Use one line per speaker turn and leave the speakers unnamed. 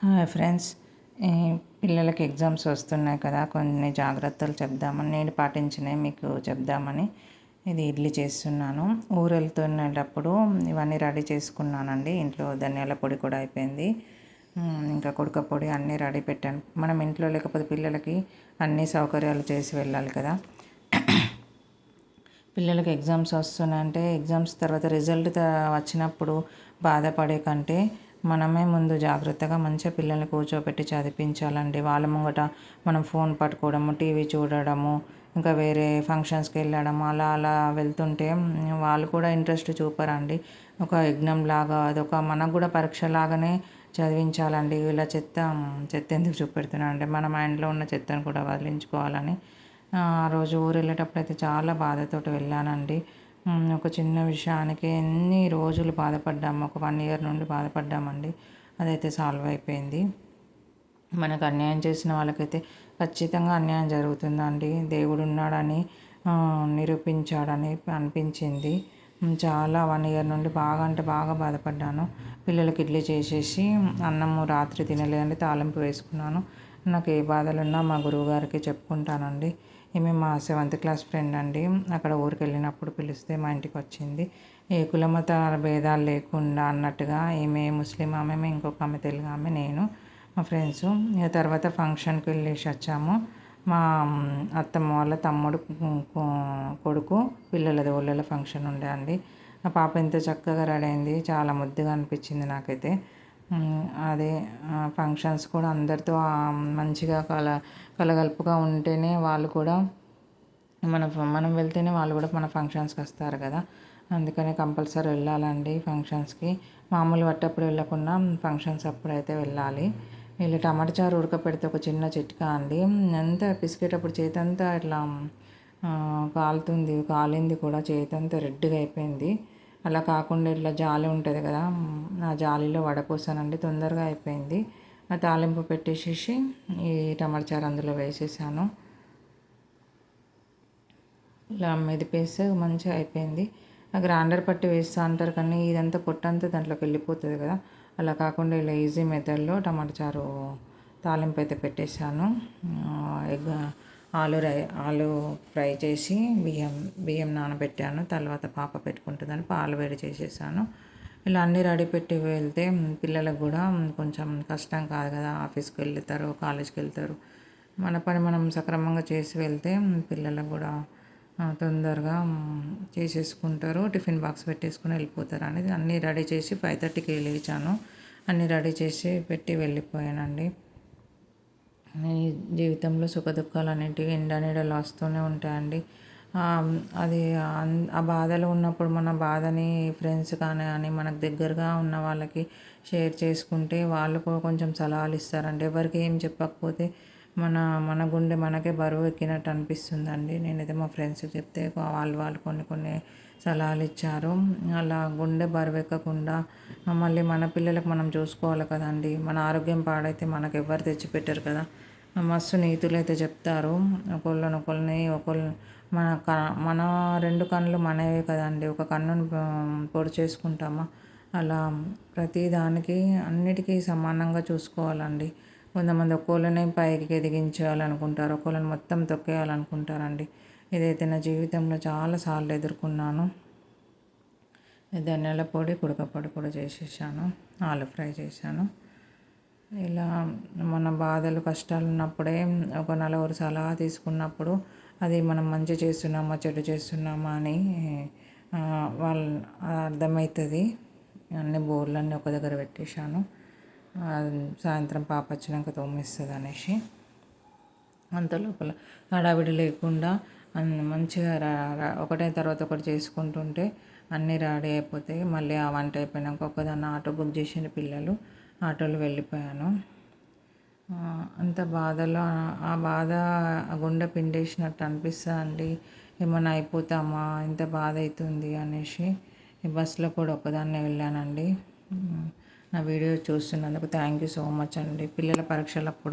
Hi friends, ఈ పిల్లలకి exams వస్తున్నాయి కదా, కొన్ని జాగ్రత్తలు చెప్దామని నేను పాటించినవి మీకు చెప్దామని ఇది ఇడ్లీ చేస్తున్నాను. ఊరు వెళ్తున్నప్పుడు ఇవన్నీ రెడీ చేసుకున్నానండి. ఇంట్లో ధనియాల పొడి కూడా అయిపోయింది, ఇంకా కుడక పొడి అన్నీ రెడీ పెట్టాను. మనం ఇంట్లో లేకపోతే పిల్లలకి అన్ని సౌకర్యాలు చేసి వెళ్ళాలి కదా. పిల్లలకి ఎగ్జామ్స్ వస్తున్నాయంటే ఎగ్జామ్స్ తర్వాత రిజల్ట్ వచ్చినప్పుడు బాధపడే కంటే మనమే ముందు జాగ్రత్తగా మంచిగా పిల్లల్ని కూర్చోబెట్టి చదివించాలండి. వాళ్ళ ముంగట మనం ఫోన్ పట్టుకోవడము, టీవీ చూడడము, ఇంకా వేరే ఫంక్షన్స్కి వెళ్ళడము అలా అలా వెళ్తుంటే వాళ్ళు కూడా ఇంట్రెస్ట్ చూపరండి. ఒక యజ్ఞం లాగా అదొక మనకు కూడా పరీక్ష లాగానే చదివించాలండి. ఇలా చెత్త ఎందుకు చూపెడుతున్నాను అంటే మన మైండ్లో ఉన్న చెత్తను కూడా వదిలించుకోవాలని ఆ రోజు ఊరు వెళ్ళేటప్పుడు అయితే చాలా బాధతోటి వెళ్ళానండి. ఒక చిన్న విషయానికి ఎన్ని రోజులు బాధపడ్డాము, ఒక 1 year నుండి బాధపడ్డామండి. అదైతే సాల్వ్ అయిపోయింది. మనకు అన్యాయం చేసిన వాళ్ళకైతే ఖచ్చితంగా అన్యాయం జరుగుతుందండి. దేవుడు ఉన్నాడని నిరూపించాడని అనిపించింది. చాలా 1 year నుండి బాగా అంటే బాగా బాధపడ్డాను. పిల్లలకి ఇడ్లీ చేసేసి అన్నము రాత్రి తినలేదండి, తాలింపు వేసుకున్నాను. నాకు ఏ బాధలున్నా మా గురువుగారికి చెప్పుకుంటానండి. ఈమె మా 7th class ఫ్రెండ్ అండి. అక్కడ ఊరికి వెళ్ళినప్పుడు పిలిస్తే మా ఇంటికి వచ్చింది. ఏ కులమత భేదాలు లేకుండా అన్నట్టుగా ఈమె ముస్లిం ఆమె, ఇంకొక ఆమె తెలుగు ఆమె, నేను మా ఫ్రెండ్స్. ఇక తర్వాత ఫంక్షన్కి వెళ్ళేసి వచ్చాము. మా అత్తమ్మ వాళ్ళ తమ్ముడు కొడుకు పిల్లలది ఊళ్ళలో ఫంక్షన్ ఉండే అండి. ఆ పాప ఎంత చక్కగా రెడీ అయింది, చాలా ముద్దుగా అనిపించింది నాకైతే. అదే ఫంక్షన్స్ కూడా అందరితో మంచిగా కలగలుపుగా ఉంటేనే వాళ్ళు కూడా మనం వెళ్తేనే వాళ్ళు కూడా మన ఫంక్షన్స్కి వస్తారు కదా. అందుకని కంపల్సరీ వెళ్ళాలండి ఫంక్షన్స్కి. మామూలు పట్టప్పుడు వెళ్ళకుండా ఫంక్షన్స్ అప్పుడైతే వెళ్ళాలి. వీళ్ళు టమాటా చారు ఉడకపెడితే ఒక చిన్న చిట్కా అండి, అంతా పిసికేటప్పుడు చేతంతా ఇట్లా కాలింది కూడా, చేతంతా రెడ్గా అయిపోయింది. అలా కాకుండా ఇట్లా జాలి ఉంటుంది కదా, ఆ జాలీలో వడపోసానండి, తొందరగా అయిపోయింది. ఆ తాలింపు పెట్టేసేసి ఈ టమాటా చారు అందులో వేసేసాను. ఇలా మెదిపేస్తే మంచిగా అయిపోయింది. ఆ గ్రైండర్ పట్టి వేస్తూ అంటారు కానీ ఇదంతా పొట్టంతా దాంట్లోకి వెళ్ళిపోతుంది కదా. అలా కాకుండా ఇలా ఈజీ మెథడ్లో టమాటా చారు తాలింపు అయితే పెట్టేశాను. ఆలు ఫ్రై చేసి బియ్యం నానబెట్టాను. తర్వాత పాప పెట్టుకుంటుందని పాలు వేడి చేసేసాను. ఇలా అన్నీ రెడీ పెట్టి వెళ్తే పిల్లలకు కూడా కొంచెం కష్టం కాదు కదా. ఆఫీస్కి వెళ్తారు, కాలేజ్కి వెళ్తారు. మన పని మనం సక్రమంగా చేసి వెళ్తే పిల్లలకు కూడా తొందరగా చేసేసుకుంటారు, టిఫిన్ బాక్స్ పెట్టేసుకుని వెళ్ళిపోతారు అనేది. అన్నీ రెడీ చేసి 5:30కి లేచాను. అన్నీ రెడీ చేసి పెట్టి వెళ్ళిపోయానండి. ఈ జీవితంలో సుఖదుఖాలు అనేటివి ఎండనీడలు వస్తూనే ఉంటాయండి. అది ఆ బాధలో ఉన్నప్పుడు మన బాధని ఫ్రెండ్స్ కానీ మనకు దగ్గరగా ఉన్న వాళ్ళకి షేర్ చేసుకుంటే వాళ్ళు కూడా కొంచెం సలహాలు ఇస్తారండి. ఎవరికి ఏం చెప్పకపోతే మన మన గుండె మనకే బరువు ఎక్కినట్టు అనిపిస్తుందండి. నేనైతే మా ఫ్రెండ్స్కి చెప్తే వాళ్ళు కొన్ని సలహాలు ఇచ్చారు. అలా గుండె బరువు ఎక్కకుండా మళ్ళీ మన పిల్లలకు మనం చూసుకోవాలి కదండి. మన ఆరోగ్యం పాడైతే మనకు ఎవరు తెచ్చిపెట్టరు కదా. మస్తు నీతులు అయితే చెప్తారు. ఒకళ్ళని మన 2 కన్నులు మనవే కదండి, ఒక కన్నును పొడి చేసుకుంటామా? అలా ప్రతిదానికి అన్నిటికీ సమానంగా చూసుకోవాలండి. కొంతమంది ఒక్కోళ్ళని పైకి ఎదిగించాలనుకుంటారు, ఒక్కోళ్ళని మొత్తం తొక్కేయాలనుకుంటారండి. ఇదైతే నా జీవితంలో చాలాసార్లు ఎదుర్కొన్నాను. ధనియాల పొడి, కుడక పొడి కూడా చేసేసాను, ఆలు ఫ్రై చేశాను. ఇలా మన బాధలు కష్టాలు ఉన్నప్పుడే ఒక నలుగురు సలహా తీసుకున్నప్పుడు అది మనం మంచి చేస్తున్నామా చెడు చేస్తున్నామా అని వాళ్ళు అర్థమవుతుంది. అన్ని బోర్లన్నీ ఒక దగ్గర పెట్టేశాను. సాయంత్రం పాప వచ్చినాక తోమిస్తుంది అనేసి అంత లోపల హడావిడి లేకుండా మంచిగా ఒకటే తర్వాత ఒకటి చేసుకుంటుంటే అన్నీ రెడీ అయిపోతాయి. మళ్ళీ ఆ వంట అయిపోయినాక ఒక్కదాన్ని ఆటో బుక్ చేసిన పిల్లలు, ఆటోలో వెళ్ళిపోయాను. అంత బాధలో ఆ బాధ గుండె పిండేసినట్టు అనిపిస్తుందండి. ఏమన్నా అయిపోతామా, ఇంత బాధ అవుతుంది అనేసి. ఈ బస్సులో కూడా ఒక్కదాన్నే వెళ్ళానండి. నా వీడియో చూస్తున్నందుకు థ్యాంక్ యూ సో మచ్ అండి. పిల్లల పరీక్షలప్పుడు